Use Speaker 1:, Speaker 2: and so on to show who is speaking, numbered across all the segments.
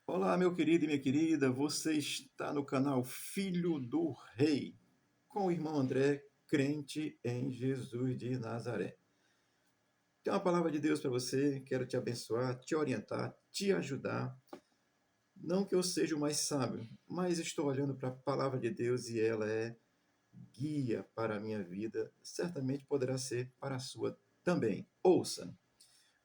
Speaker 1: Olá, meu querido e minha querida, você está no canal Filho do Rei, com o irmão André, crente em Jesus de Nazaré. Tem uma palavra de Deus para você, quero te abençoar, te orientar, te ajudar. Não que eu seja o mais sábio, mas estou olhando para a palavra de Deus e ela é guia para a minha vida, certamente poderá ser para a sua também. Ouça!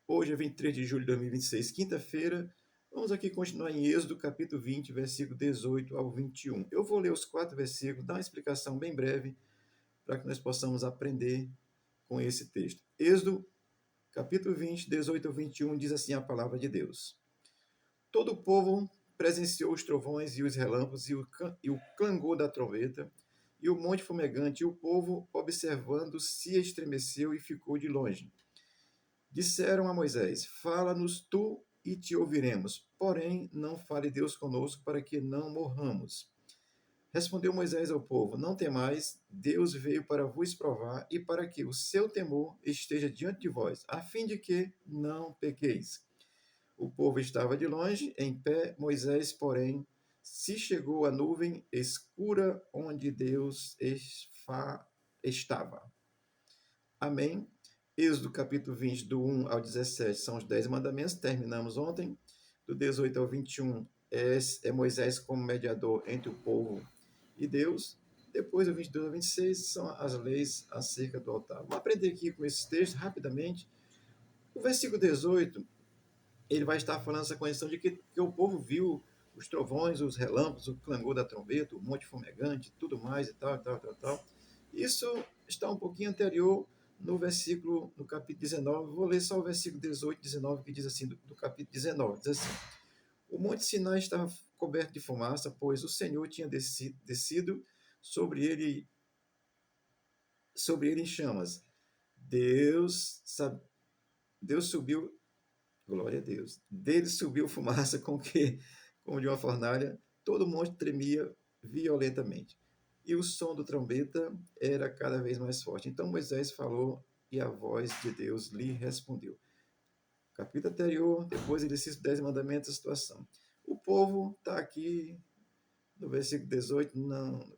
Speaker 1: Hoje é 23 de julho de 2026, quinta-feira. Vamos aqui continuar em Êxodo, capítulo 20, versículo 18 ao 21. Eu vou ler os 4 versículos, dar uma explicação bem breve, para que nós possamos aprender com esse texto. Êxodo, capítulo 20, 18 ao 21, diz assim a palavra de Deus. Todo o povo presenciou os trovões e os relâmpagos e o clangor da trombeta, e o monte fumegante, e o povo, observando, se estremeceu e ficou de longe. Disseram a Moisés: Fala-nos tu e te ouviremos, porém não fale Deus conosco para que não morramos. Respondeu Moisés ao povo: Não temais, Deus veio para vos provar e para que o seu temor esteja diante de vós, a fim de que não pequeis. O povo estava de longe, em pé, Moisés, porém, se chegou à nuvem escura onde Deus estava. Amém. Êxodo capítulo 20, do 1 ao 17, são os 10 mandamentos, terminamos ontem. Do 18 ao 21 é Moisés como mediador entre o povo e Deus. Depois, do 22 ao 26, são as leis acerca do altar. Vamos aprender aqui com esses textos rapidamente. O versículo 18, ele vai estar falando essa condição de que o povo viu os trovões, os relâmpagos, o clangor da trombeta, o monte fumegante, tudo mais e tal, tal, tal, tal. Isso está um pouquinho anterior no versículo, no capítulo 19. Vou ler só o versículo 18 e 19, que diz assim, do capítulo 19, diz assim: O monte Sinai estava coberto de fumaça, pois o Senhor tinha descido sobre ele, em chamas. Deus, Deus subiu. Glória a Deus. Dele subiu fumaça como de uma fornalha, todo o monte tremia violentamente. E o som do trombeta era cada vez mais forte. Então Moisés falou e a voz de Deus lhe respondeu. Capítulo anterior, depois ele cita os 10 mandamentos, a situação. O povo está aqui no versículo 18, não,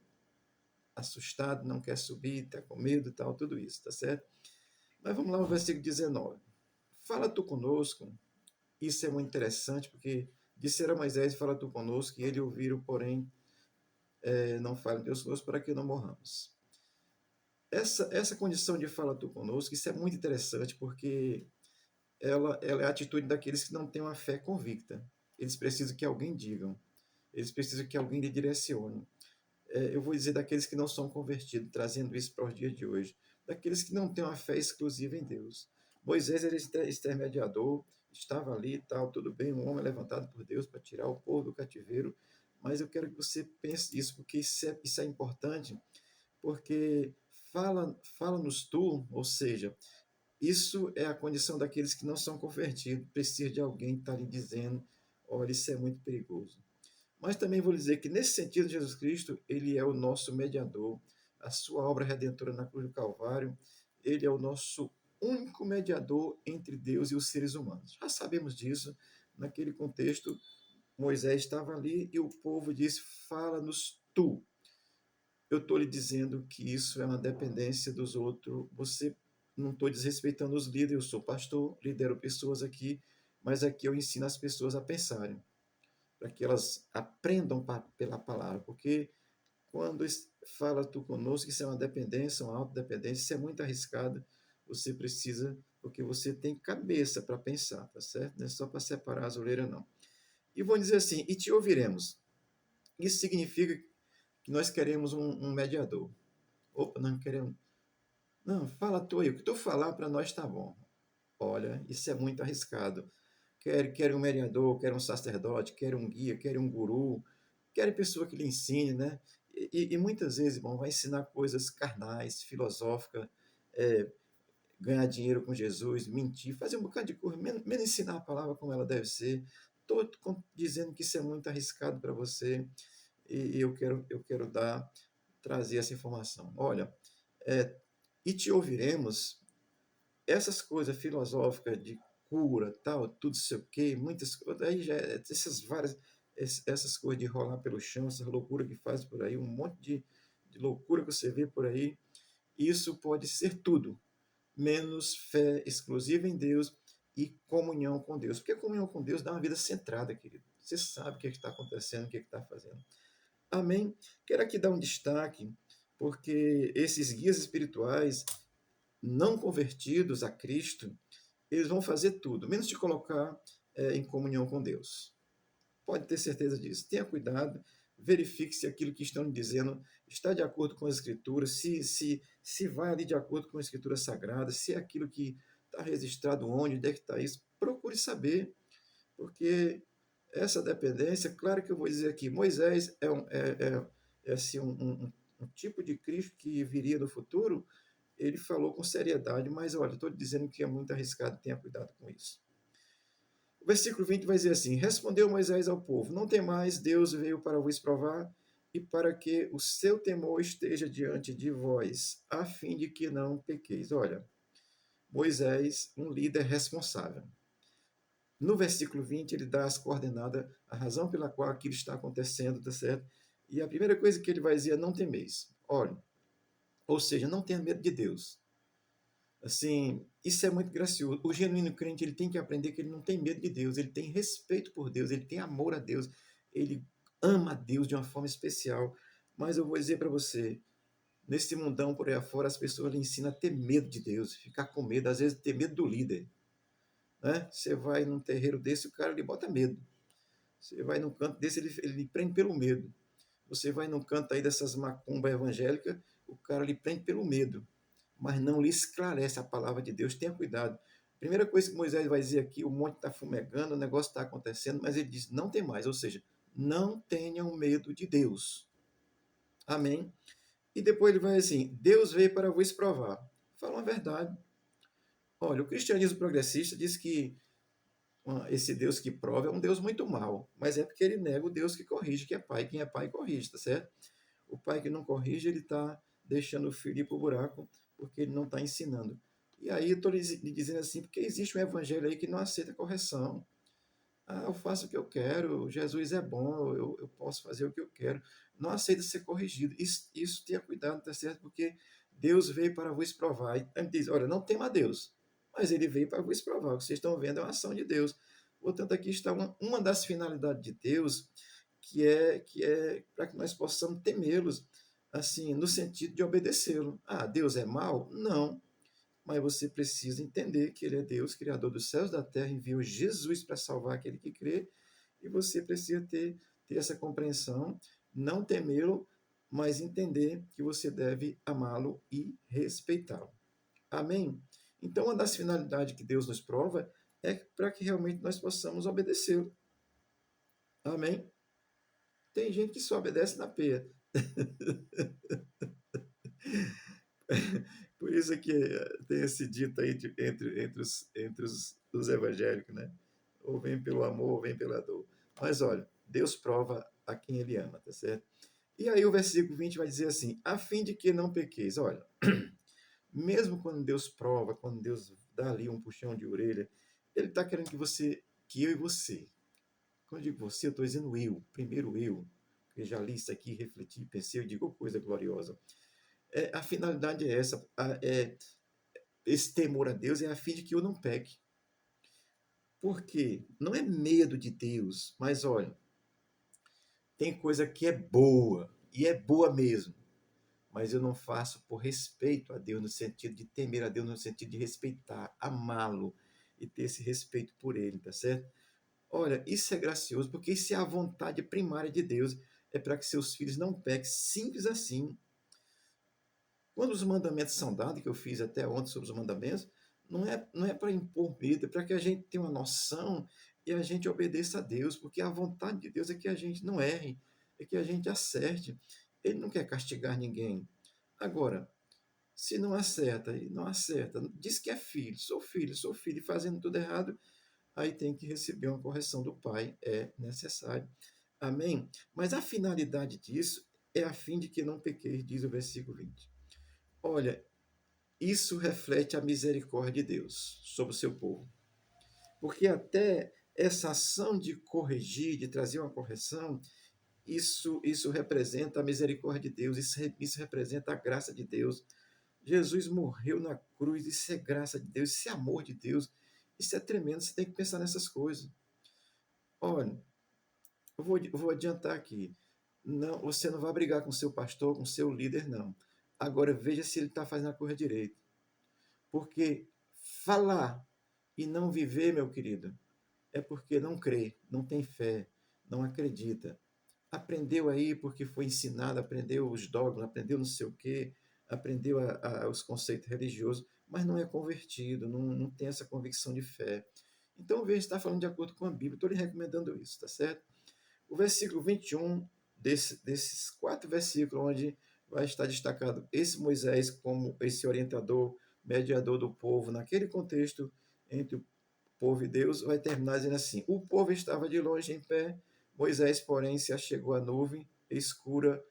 Speaker 1: assustado, não quer subir, está com medo e tal, tudo isso, tá certo? Mas vamos lá no versículo 19. Fala tu conosco. Isso é muito interessante, porque disseram a Moisés: Fala tu conosco, e ele ouviram, porém, não fale Deus conosco, para que não morramos. Essa condição de fala tu conosco, isso é muito interessante, porque ela é a atitude daqueles que não têm uma fé convicta. Eles precisam que alguém diga, eles precisam que alguém lhe direcione. Eu vou dizer daqueles que não são convertidos, trazendo isso para os dias de hoje, daqueles que não têm uma fé exclusiva em Deus. Moisés era intermediador, estava ali e tal, tudo bem, um homem levantado por Deus para tirar o povo do cativeiro, mas eu quero que você pense isso, porque isso é importante, porque fala-nos tu, ou seja, isso é a condição daqueles que não são convertidos, precisa de alguém estar lhe dizendo, olha, isso é muito perigoso. Mas também vou dizer que, nesse sentido, Jesus Cristo, ele é o nosso mediador. A sua obra redentora na cruz do Calvário, ele é o nosso único mediador entre Deus e os seres humanos. Já sabemos disso. Naquele contexto, Moisés estava ali e o povo disse: Fala-nos tu. Eu estou lhe dizendo que isso é uma dependência dos outros. Você não estou desrespeitando os líderes. Eu sou pastor, lidero pessoas aqui, mas aqui eu ensino as pessoas a pensarem para que elas aprendam pela palavra, porque quando fala tu conosco, isso é uma dependência, uma autodependência, isso é muito arriscado, você precisa, porque você tem cabeça para pensar, tá certo? Não é só para separar as ovelhas, não. E vou dizer assim, e te ouviremos. Isso significa que nós queremos um mediador. Opa, não queremos. Não, fala tu aí, o que tu falar para nós está bom. Olha, isso é muito arriscado. Quer um mediador, quer um sacerdote, quer um guia, quer um guru, quer pessoa que lhe ensine, né? E muitas vezes, irmão, vai ensinar coisas carnais, filosóficas, é, ganhar dinheiro com Jesus, mentir, fazer um bocado de coisa, menos ensinar a palavra como ela deve ser. Estou dizendo que isso é muito arriscado para você e eu quero trazer essa informação. Olha, é, e te ouviremos essas coisas filosóficas de loucura, tal, tudo sei o quê, muitas coisas, aí já essas coisas de rolar pelo chão, essa loucura que faz por aí, um monte de loucura que você vê por aí, isso pode ser tudo, menos fé exclusiva em Deus e comunhão com Deus. Porque a comunhão com Deus dá uma vida centrada, querido. Você sabe o que está acontecendo, o que está fazendo. Amém? Quero aqui dar um destaque, porque esses guias espirituais não convertidos a Cristo, eles vão fazer tudo, menos te colocar em comunhão com Deus. Pode ter certeza disso. Tenha cuidado, verifique se aquilo que estão lhe dizendo está de acordo com as Escrituras, se vai ali de acordo com a Escritura Sagrada, se é aquilo que está registrado onde é que está isso. Procure saber, porque essa dependência, claro que eu vou dizer aqui, Moisés é assim, um tipo de Cristo que viria no futuro, ele falou com seriedade, mas olha, estou dizendo que é muito arriscado, tenha cuidado com isso. O versículo 20 vai dizer assim: Respondeu Moisés ao povo: Não temais, Deus veio para vos provar e para que o seu temor esteja diante de vós, a fim de que não pequeis. Olha, Moisés, um líder responsável. No versículo 20, ele dá as coordenadas, a razão pela qual aquilo está acontecendo, tá certo? E a primeira coisa que ele vai dizer é: Não temeis. Olha, ou seja, não tenha medo de Deus. Assim, isso é muito gracioso. O genuíno crente, ele tem que aprender que ele não tem medo de Deus, ele tem respeito por Deus, ele tem amor a Deus, ele ama a Deus de uma forma especial. Mas eu vou dizer para você, nesse mundão por aí afora, as pessoas lhe ensinam a ter medo de Deus, ficar com medo, às vezes ter medo do líder. Né? Você vai num terreiro desse, o cara lhe bota medo. Você vai num canto desse, ele lhe prende pelo medo. Você vai num canto aí dessas macumbas evangélicas, o cara lhe prende pelo medo, mas não lhe esclarece a palavra de Deus. Tenha cuidado. Primeira coisa que Moisés vai dizer aqui, o monte está fumegando, o negócio está acontecendo, mas ele diz, não tem mais, ou seja, não tenham medo de Deus. Amém? E depois ele vai assim, Deus veio para vos provar. Fala uma verdade. Olha, o cristianismo progressista diz que esse Deus que prova é um Deus muito mau, mas é porque ele nega o Deus que corrige, que é pai. Quem é pai corrige, tá certo? O pai que não corrige, ele está deixando o filho ir para o buraco, porque ele não está ensinando. E aí eu estou lhe dizendo assim, porque existe um evangelho aí que não aceita correção. Ah, eu faço o que eu quero, Jesus é bom, eu posso fazer o que eu quero. Não aceita ser corrigido. Isso tenha cuidado, tá certo? Porque Deus veio para vos provar. E ele diz, olha, não tema a Deus, mas ele veio para vos provar. O que vocês estão vendo é uma ação de Deus. Portanto, aqui está uma das finalidades de Deus, que é para que nós possamos temê-los, assim, no sentido de obedecê-lo. Ah, Deus é mau? Não. Mas você precisa entender que Ele é Deus, Criador dos céus e da terra, enviou Jesus para salvar aquele que crê, e você precisa ter essa compreensão, não temê-lo, mas entender que você deve amá-lo e respeitá-lo. Amém? Então, uma das finalidades que Deus nos prova é para que realmente nós possamos obedecê-lo. Amém? Tem gente que só obedece na peia. Por isso que tem esse dito aí entre os evangélicos, né? Ou vem pelo amor, ou vem pela dor. Mas olha, Deus prova a quem ele ama, tá certo? E aí o versículo 20 vai dizer assim, a fim de que não pequeis. Olha, mesmo quando Deus prova, quando Deus dá ali um puxão de orelha, ele está querendo que eu e você, quando eu digo você, eu estou dizendo eu, primeiro eu, que já li isso aqui, refleti, pensei, eu digo coisa gloriosa. A finalidade é essa, esse temor a Deus é a fim de que eu não peque. Por quê? Não é medo de Deus, mas olha, tem coisa que é boa, e é boa mesmo, mas eu não faço por respeito a Deus, no sentido de temer a Deus, no sentido de respeitar, amá-lo e ter esse respeito por ele, tá certo? Olha, isso é gracioso, porque isso é a vontade primária de Deus, é para que seus filhos não pequem, simples assim. Quando os mandamentos são dados, que eu fiz até ontem sobre os mandamentos, não é para impor medo, é para que a gente tenha uma noção e a gente obedeça a Deus, porque a vontade de Deus é que a gente não erre, é que a gente acerte. Ele não quer castigar ninguém. Agora, se não acerta e não acerta, diz que é filho, sou filho, e fazendo tudo errado, aí tem que receber uma correção do pai, é necessário. Amém? Mas a finalidade disso é a fim de que não pequeis, diz o versículo 20. Olha, isso reflete a misericórdia de Deus sobre o seu povo. Porque até essa ação de corrigir, de trazer uma correção, isso representa a misericórdia de Deus, isso representa a graça de Deus. Jesus morreu na cruz, isso é graça de Deus, isso é amor de Deus, isso é tremendo, você tem que pensar nessas coisas. Olha, eu vou adiantar aqui, não, você não vai brigar com seu pastor, com seu líder, não. Agora veja se ele está fazendo a coisa direito. Porque falar e não viver, meu querido, é porque não crê, não tem fé, não acredita. Aprendeu aí porque foi ensinado, aprendeu os dogmas, aprendeu não sei o quê, aprendeu os conceitos religiosos, mas não é convertido, não tem essa convicção de fé. Então, veja, está falando de acordo com a Bíblia, estou lhe recomendando isso, tá certo? O versículo 21 desses 4 versículos, onde vai estar destacado esse Moisés como esse orientador, mediador do povo, naquele contexto entre o povo e Deus, vai terminar dizendo assim: o povo estava de longe em pé, Moisés, porém, se achegou à nuvem escura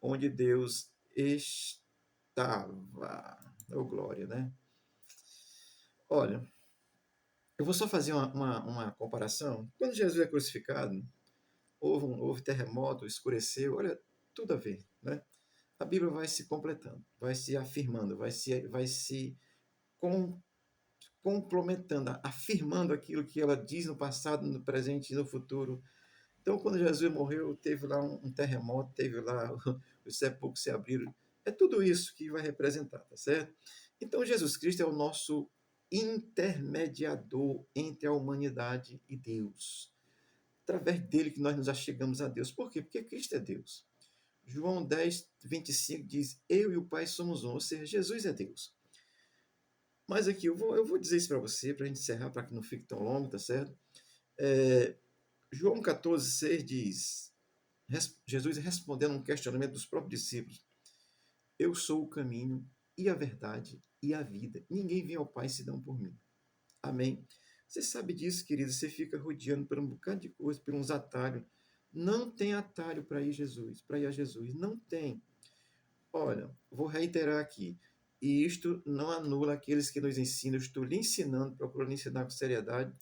Speaker 1: onde Deus estava. Oh, glória, né? Olha, eu vou só fazer uma comparação. Quando Jesus é crucificado, houve terremoto, escureceu, olha, tudo a ver, né? A Bíblia vai se completando, vai se afirmando, vai se com, complementando, afirmando aquilo que ela diz no passado, no presente e no futuro. Então, quando Jesus morreu, teve lá um terremoto, teve lá os sepulcros se abriram. É tudo isso que vai representar, tá certo? Então, Jesus Cristo é o nosso intermediador entre a humanidade e Deus. Através dele que nós nos achegamos a Deus. Por quê? Porque Cristo é Deus. João 10:25 diz: eu e o Pai somos um, ou seja, Jesus é Deus. Mas aqui eu vou dizer isso para você, para a gente encerrar, para que não fique tão longo, tá certo? João 14:6 diz: Jesus respondendo um questionamento dos próprios discípulos: eu sou o caminho e a verdade e a vida. Ninguém vem ao Pai senão por mim. Amém? Você sabe disso, querido? Você fica rodeando por um bocado de coisa, por uns atalhos. Não tem atalho para ir Jesus, para ir a Jesus. Não tem. Olha, vou reiterar aqui. E isto não anula aqueles que nos ensinam. Eu estou lhe ensinando, procurando ensinar com seriedade.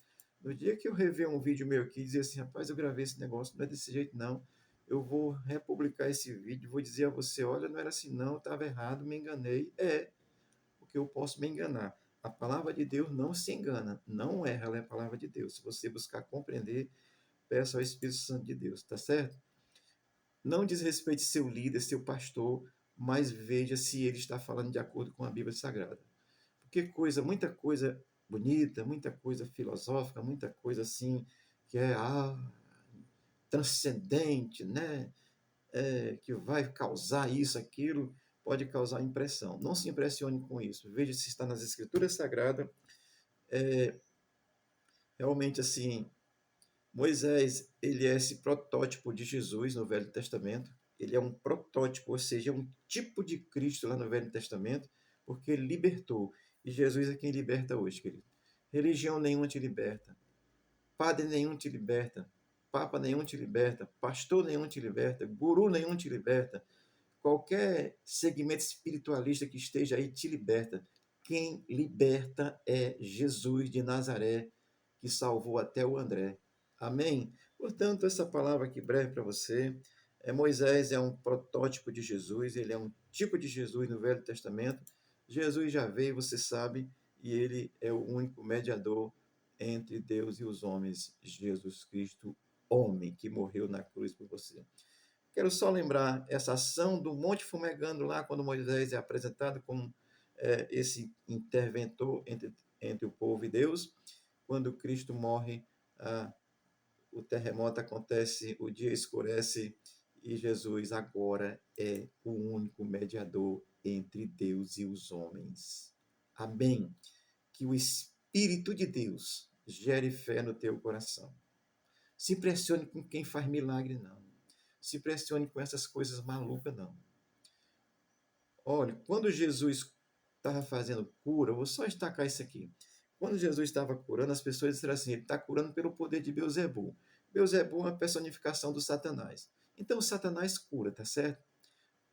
Speaker 1: No dia que eu rever um vídeo meu aqui e dizer assim, rapaz, eu gravei esse negócio, não é desse jeito não. Eu vou republicar esse vídeo, vou dizer a você, olha, não era assim não, estava errado, me enganei. Porque eu posso me enganar. A palavra de Deus não se engana, não erra, ela é a palavra de Deus. Se você buscar compreender, peça ao Espírito Santo de Deus, tá certo? Não desrespeite seu líder, seu pastor, mas veja se ele está falando de acordo com a Bíblia Sagrada. Porque muita coisa bonita, muita coisa filosófica, muita coisa assim que é transcendente, né? Que vai causar isso, aquilo, pode causar impressão. Não se impressione com isso. Veja se está nas Escrituras Sagradas. Realmente, assim, Moisés, ele é esse protótipo de Jesus no Velho Testamento. Ele é um protótipo, ou seja, é um tipo de Cristo lá no Velho Testamento, porque ele libertou. E Jesus é quem liberta hoje, querido. Religião nenhuma te liberta. Padre nenhum te liberta. Papa nenhum te liberta. Pastor nenhum te liberta. Guru nenhum te liberta. Qualquer segmento espiritualista que esteja aí te liberta. Quem liberta é Jesus de Nazaré, que salvou até o André. Amém? Portanto, essa palavra aqui breve para você. Moisés é um protótipo de Jesus, ele é um tipo de Jesus no Velho Testamento. Jesus já veio, você sabe, e ele é o único mediador entre Deus e os homens, Jesus Cristo, homem, que morreu na cruz por você. Quero só lembrar essa ação do Monte Fumegando lá, quando Moisés é apresentado como esse interventor entre o povo e Deus. Quando Cristo morre, o terremoto acontece, o dia escurece e Jesus agora é o único mediador entre Deus e os homens. Amém. Que o Espírito de Deus gere fé no teu coração. Se impressione com quem faz milagre, não. Se impressione com essas coisas malucas, não. Olha, quando Jesus estava fazendo cura, vou só destacar isso aqui. Quando Jesus estava curando, as pessoas disseram assim, ele está curando pelo poder de Beelzebul. Beelzebul é uma personificação do Satanás. Então, o Satanás cura, tá certo?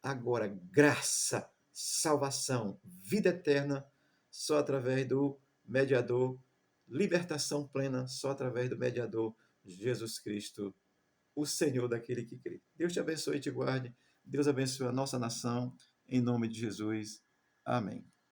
Speaker 1: Agora, graça, salvação, vida eterna, só através do mediador libertação plena só através do mediador Jesus Cristo, o Senhor daquele que crê. Deus te abençoe e te guarde. Deus abençoe a nossa nação. Em nome de Jesus. Amém.